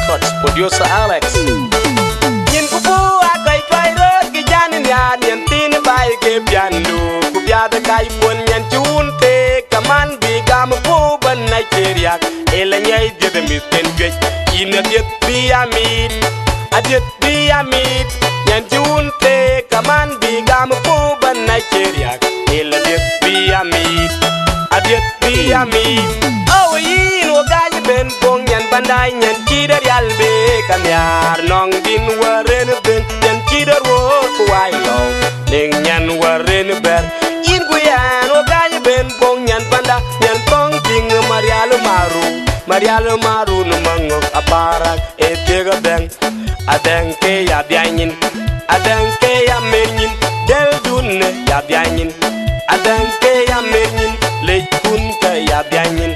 Records, producer Alex. Yin kubu akai kai rot ki janin ya nyen tin bai ke piandu ku bia da kai pon nyen chun te kaman bi gam ku ban Nigeria ele nyai de de mi ten gwe ina diet bi amit adiet bi amit nyen chun te kaman bi gam ku ban Nigeria ele diet bi amit adiet bi amit oh yin wo ga ben bong nyen bandai nyen chi der yal be kan yar nong din waren ben nyen chi der wo ku wai lo ning nyen waren ber in ku yan wo ga ben bong nyen banda nyen tong ding marialo maru no mango apara e tega ben adeng ke ya bianin adeng ke ya menin del dunne ya bianin adeng ke ya menin le kun ke ya bianin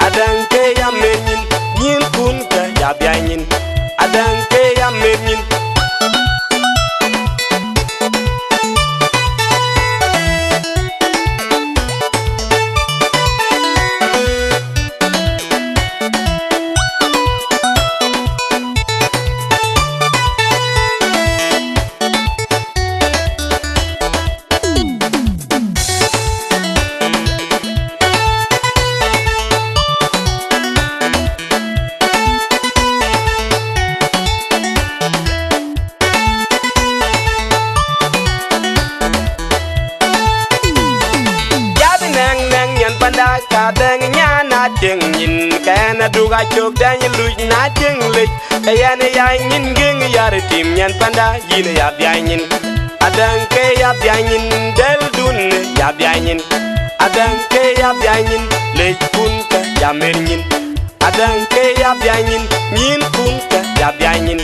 adeng ke ya menin nyin kun ke ya bianin adeng ke ya menin ka deng nya na deng yin ka na du ga chok dang lu na deng lik ya ne ya yin ging ya re tim nyan panda yin ya bya yin adang ke ya bya yin del dun ya bya yin adang ke ya bya yin le kun ka ya mer yin adang ke ya bya yin yin kun ka ya bya yin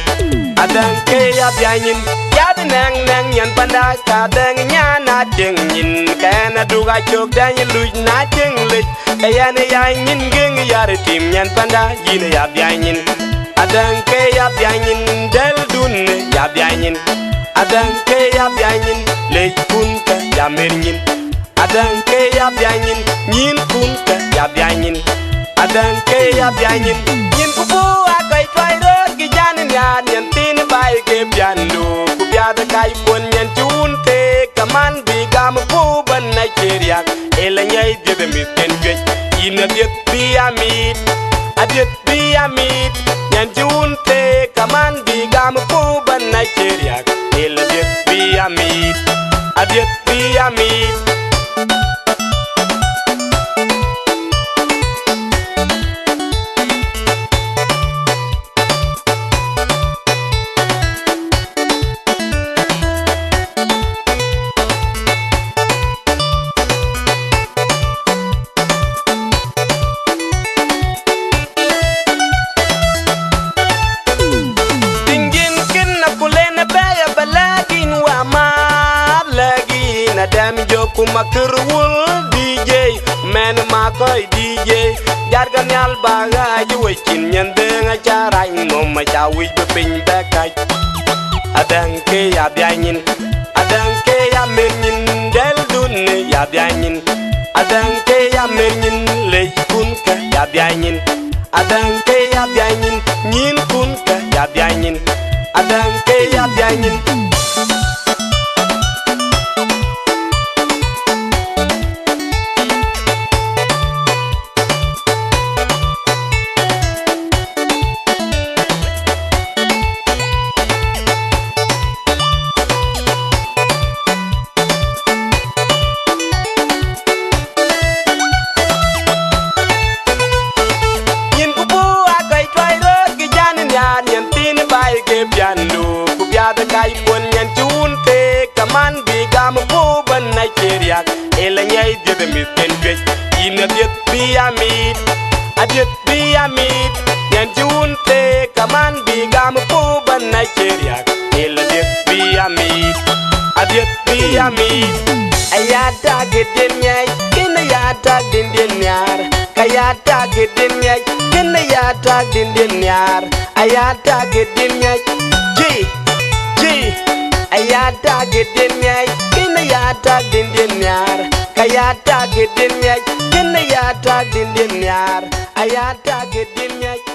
adang ke ya bya yin ya de nang nang nyan panda ka deng nya na deng yin ka na du ga chok dang lu na deng lik ya ne ya yin ging ya re tim nyan panda yin ya bya yin adang ke ya bya yin del dun ya bya yin adang ke ya bya yin le kun ka ya mer yin adang ke ya bya yin yin kun ka ya bya yin adang ke ya bya yin yin ku bu akai kai rot ki janin ya nyen tin bai ke piandu ku bia da kai pon nyen chun te kaman bi gam ku ban Nigeria ele nyai de de mi ten gwe ina diet bi amit adiet bi amit nyen chun te kaman bi gam ku ban Nigeria ele diet bi amit adiet bi amit kuma kerwul DJ men ma koy DJ jar gan yal baga ji wekin nyande nga charai no ma chawi be pin be kai adang ke ya byanin adang ke ya menin del dun ya byanin adang ke ya menin le kun ka ya byanin adang ke ya byanin nyin kun ka ya byanin adang ke ya byanin piandu ku bia da kai pon nyen chun te kaman bi gam ku ban Nigeria ele nyai de de mi ten gwe ina diet bi amit adiet bi amit nyen chun te kaman bi gam ku ban Nigeria ele diet bi amit adiet bi amit ayata geden nyai kina yata den nyar kayata geden nyai kina yata den nyar ayata geden nyai ayata geden nyai kina yata den nyar kayata geden nyai kina yata den nyar ayata geden nyai